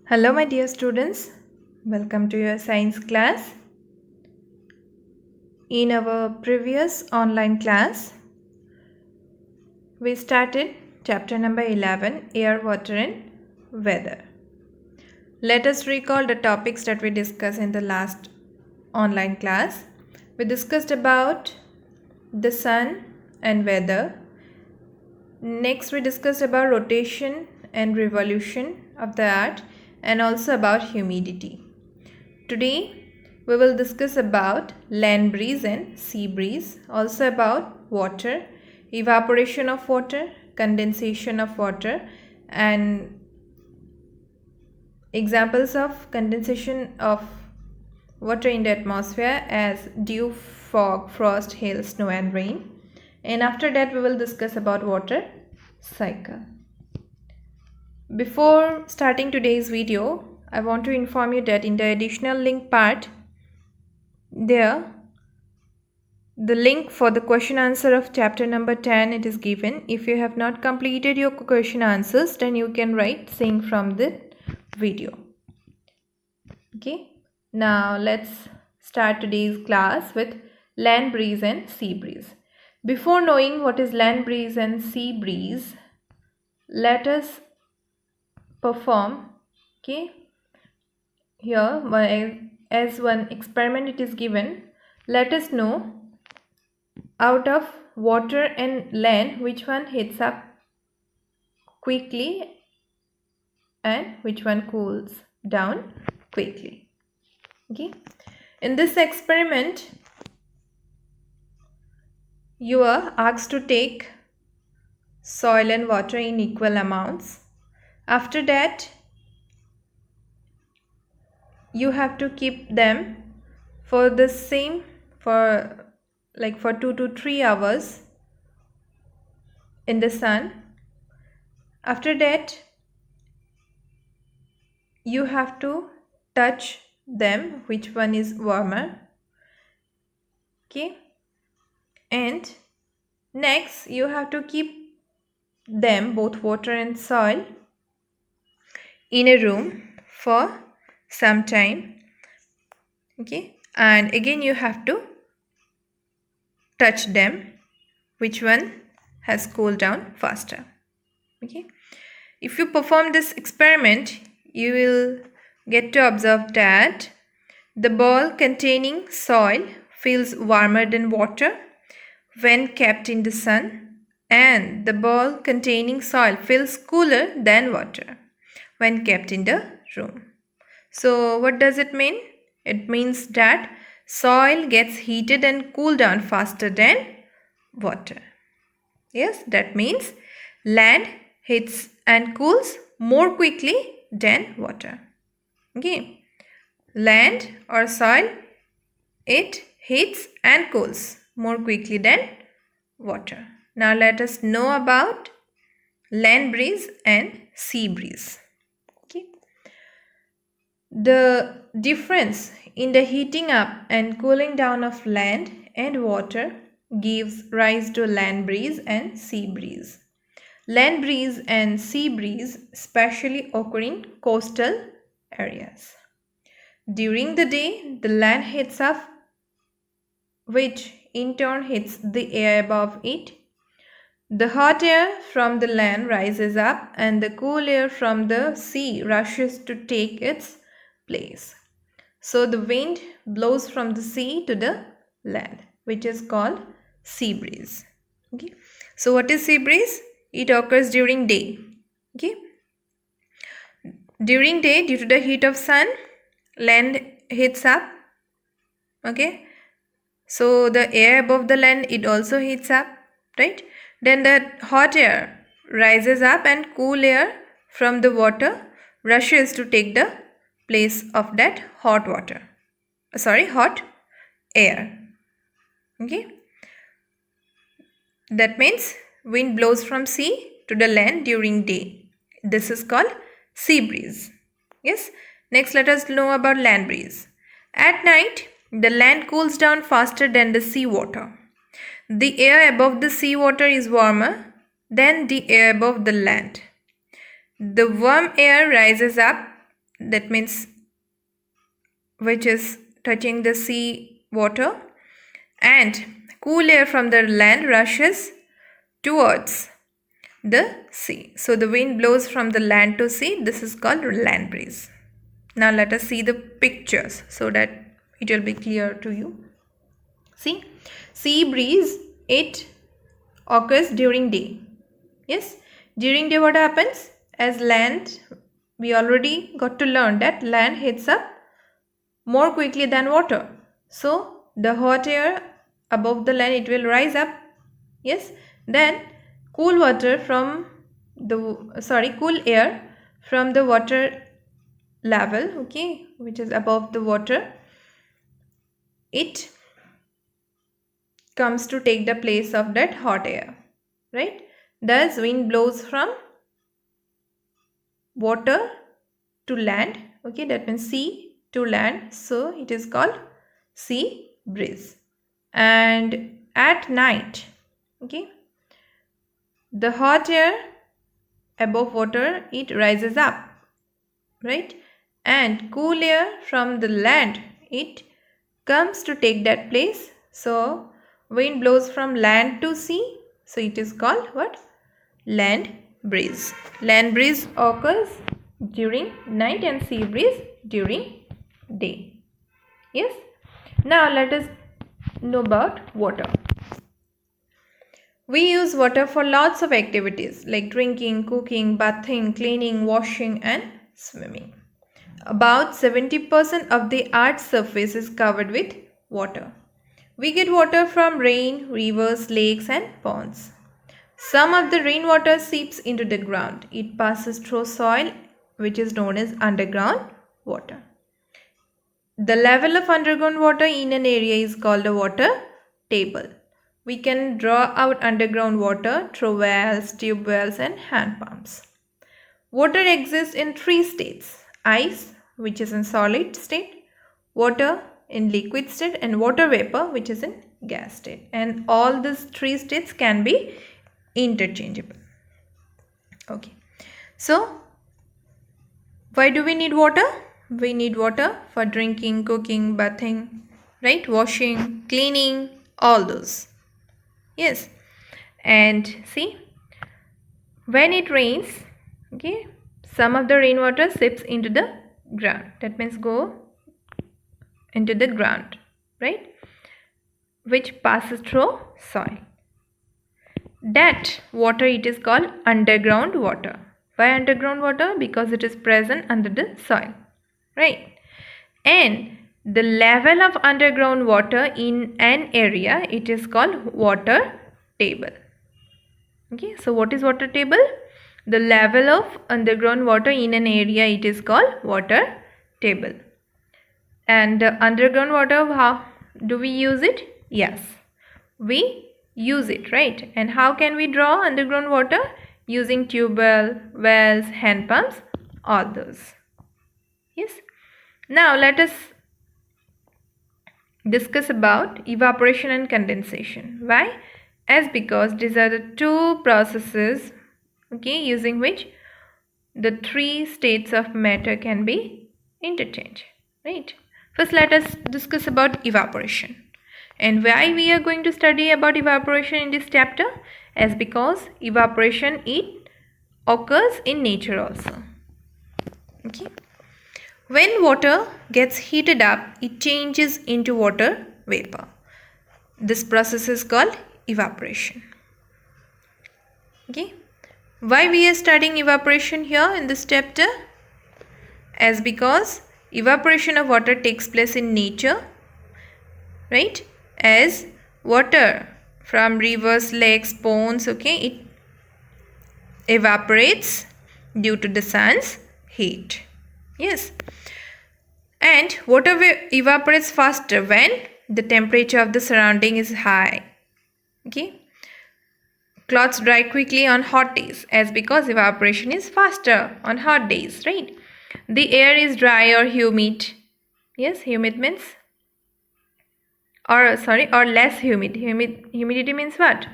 Hello, my dear students. Welcome to your science class. In our previous online class, we started chapter number 11, Air, Water and Weather. Let us recall the topics that we discussed in the last online class. We discussed about the sun and weather. Next, we discussed about rotation and revolution of the earth and also about humidity. Today, we will discuss about land breeze and sea breeze, also about water, evaporation of water, condensation of water, and examples of condensation of water in the atmosphere as dew, fog, frost, hail, snow and rain. And after that, we will discuss about water cycle. Before starting today's video, I want to inform you that in the additional link part, there the link for the question answer of chapter number 10 it is given. If you have not completed your question answers, then you can write same from the video. Okay, now let's start today's class with land breeze and sea breeze. Before knowing what is land breeze and sea breeze, let us perform, okay, here as one experiment it is given. Let us know out of water and land which one heats up quickly and which one cools down quickly. Okay, in this experiment you are asked to take soil and water in equal amounts. After that, you have to keep them for the same for 2 to 3 hours in the sun. After that, you have to touch them which one is warmer. Okay, and next you have to keep them, both water and soil, in a room for some time. Okay, and again you have to touch them which one has cooled down faster. Okay, if you perform this experiment, you will get to observe that the ball containing soil feels warmer than water when kept in the sun, and the ball containing soil feels cooler than water when kept in the room. So what does it mean? It means that soil gets heated and cooled down faster than water. Yes, that means land heats and cools more quickly than water. Okay, land or soil, it heats and cools more quickly than water. Now let us know about land breeze and sea breeze. Okay, the difference in the heating up and cooling down of land and water gives rise to land breeze and sea breeze. Land breeze and sea breeze especially occur in coastal areas. During the day, the land heats up, which in turn heats the air above it. The hot air from the land rises up and the cool air from the sea rushes to take its place. So the wind blows from the sea to the land, which is called sea breeze. Okay. So what is sea breeze? It occurs during day. Okay. During day, due to the heat of sun, land heats up. Okay. So the air above the land, it also heats up, right? Then the hot air rises up and cool air from the water rushes to take the place of that hot air. Okay, that means wind blows from sea to the land during day. This is called sea breeze. Yes, next let us know about land breeze. At night, the land cools down faster than the sea water. The air above the sea water is warmer than the air above the land. The warm air rises up that means which is touching the sea water, and cool air from the land rushes towards the sea. So the wind blows from the land to sea. This is called land breeze. Now let us see the pictures so that it will be clear to you. See, sea breeze, it occurs during day. Yes, during day what happens? As land, we already got to learn that land heats up more quickly than water. So the hot air above the land, it will rise up. Yes, then cool water from the cool air from the water level, okay, which is above the water, it comes to take the place of that hot air, right? Thus wind blows from water to land, okay, that means sea to land, so it is called sea breeze. And at night, okay, the hot air above water, it rises up, right, and cool air from the land, it comes to take that place. So wind blows from land to sea, so it is called what? Land breeze. Land breeze occurs during night and sea breeze during day. Yes. Now let us know about water. We use water for lots of activities like drinking, cooking, bathing, cleaning, washing and swimming. About 70% of the Earth's surface is covered with water. We get water from rain, rivers, lakes and ponds. Some of the rainwater seeps into the ground. It passes through soil, which is known as underground water. The level of underground water in an area is called a water table. We can draw out underground water through wells, tube wells and hand pumps. Water exists in 3 states: ice, which is in solid state, water in liquid state and water vapor, which is in gas state. And all these 3 states can be interchangeable. Okay. So, why do we need water? We need water for drinking, cooking, bathing, right? Washing, cleaning, all those. Yes. And see, when it rains, okay, some of the rainwater seeps into the ground. That means go into the ground, right? Which passes through soil. That water, it is called underground water. Why underground water? Because it is present under the soil, right? And the level of underground water in an area, it is called water table. Okay, so what is water table? The level of underground water in an area, it is called water table. And underground water, how do we use it? Yes, we use it, right? And how can we draw underground water? Using tube well, wells, hand pumps, all those. Yes. Now let us discuss about evaporation and condensation. Why? As because these are the 2 processes, okay, using which the 3 states of matter can be interchanged, right? First let us discuss about evaporation. And why we are going to study about evaporation in this chapter? As because evaporation, it occurs in nature also. Okay. When water gets heated up, it changes into water vapor. This process is called evaporation. Okay. Why we are studying evaporation here in this chapter? As because evaporation of water takes place in nature, right? As water from rivers, lakes, ponds, okay, it evaporates due to the sun's heat. Yes. And water evaporates faster when the temperature of the surrounding is high. Okay. Clothes dry quickly on hot days, as because evaporation is faster on hot days, right? The air is dry or humid. Yes, humid means or less humid. Humidity means what?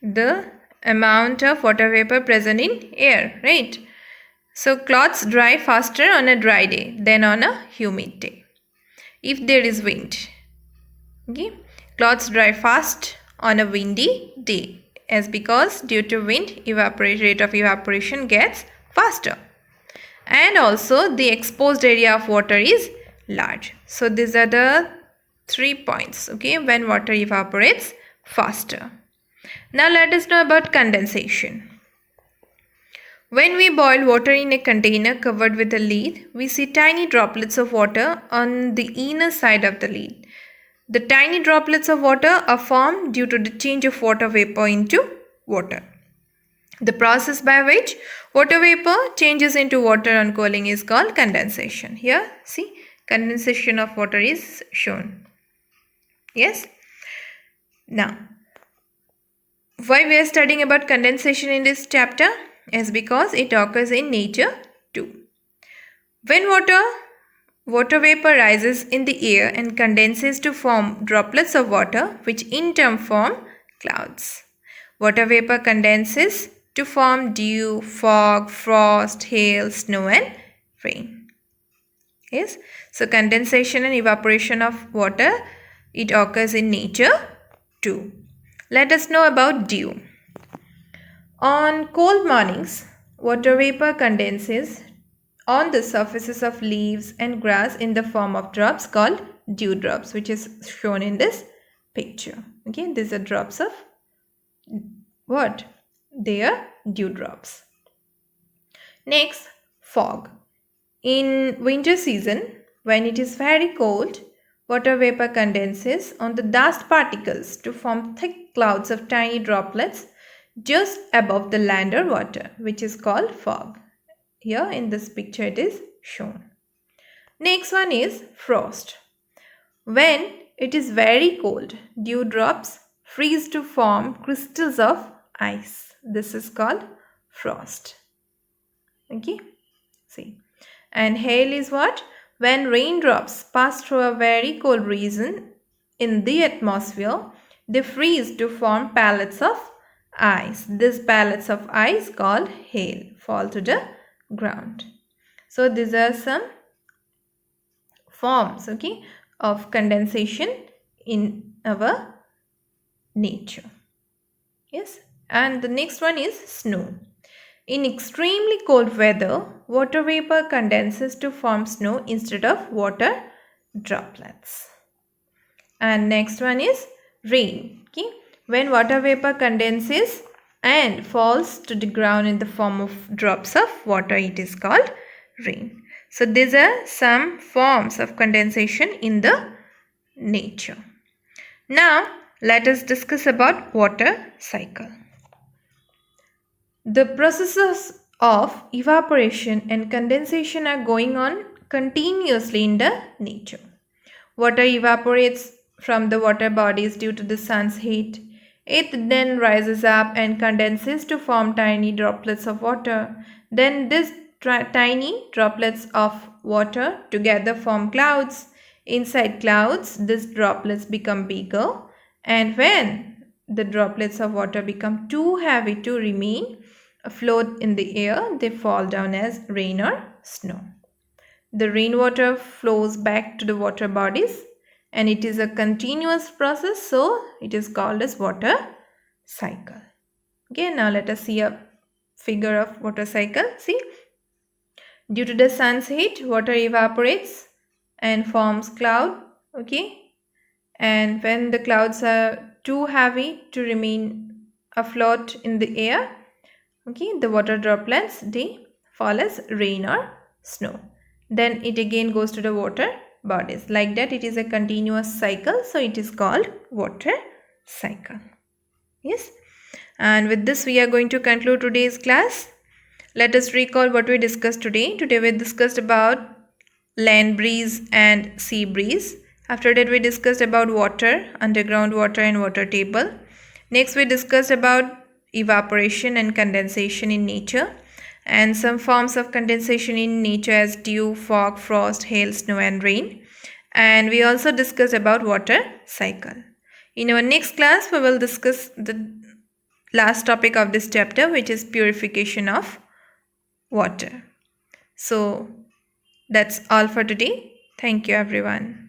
The amount of water vapor present in air, right? So clothes dry faster on a dry day than on a humid day if there is wind. Okay, clothes dry fast on a windy day as because due to wind rate of evaporation gets faster, and also the exposed area of water is large. So these are the 3 points, okay, when water evaporates faster. Now let us know about condensation. When we boil water in a container covered with a lid, we see tiny droplets of water on the inner side of the lid. The tiny droplets of water are formed due to the change of water vapor into water. The process by which water vapor changes into water on cooling is called condensation. Here, see, condensation of water is shown. Yes? Now, why we are studying about condensation in this chapter is because it occurs in nature too. When water vapor rises in the air and condenses to form droplets of water, which in turn form clouds. Water vapor condenses to form dew, fog, frost, hail, snow and rain. Yes, so condensation and evaporation of water, it occurs in nature too. Let us know about dew. On cold mornings, water vapor condenses on the surfaces of leaves and grass in the form of drops called dewdrops, which is shown in this picture. Okay, these are drops of what? They are dewdrops. Next, fog. In winter season, when it is very cold, water vapor condenses on the dust particles to form thick clouds of tiny droplets just above the land or water, which is called fog. Here in this picture it is shown. Next one is frost. When it is very cold, dewdrops freeze to form crystals of ice. This is called frost. Okay, see. And hail is what? When raindrops pass through a very cold region in the atmosphere, they freeze to form pellets of ice. These pellets of ice called hail fall to the ground. So these are some forms, okay, of condensation in our nature. Yes, and the next one is snow. In extremely cold weather, water vapor condenses to form snow instead of water droplets. And next one is rain. Okay, when water vapor condenses and falls to the ground in the form of drops of water, it is called rain. So these are some forms of condensation in the nature. Now let us discuss about water cycle. The processes of evaporation and condensation are going on continuously in the nature. Water evaporates from the water bodies due to the sun's heat. It then rises up and condenses to form tiny droplets of water. Then these tiny droplets of water together form clouds. Inside clouds, these droplets become bigger, and when the droplets of water become too heavy to remain afloat in the air, they fall down as rain or snow. The rainwater flows back to the water bodies, and it is a continuous process, so it is called as water cycle. Okay, now let us see a figure of water cycle. See, due to the sun's heat, water evaporates and forms cloud. Okay, and when the clouds are too heavy to remain afloat in the air, okay, the water droplets, they fall as rain or snow. Then it again goes to the water bodies. Like that, it is a continuous cycle, so it is called water cycle. Yes, and with this we are going to conclude today's class. Let us recall what we discussed today. Today we discussed about land breeze and sea breeze. After that we discussed about water, underground water and water table. Next we discussed about evaporation and condensation in nature, and some forms of condensation in nature as dew, fog, frost, hail, snow and rain. And we also discussed about water cycle. In our next class we will discuss the last topic of this chapter, which is purification of water. So that's all for today. Thank you, everyone.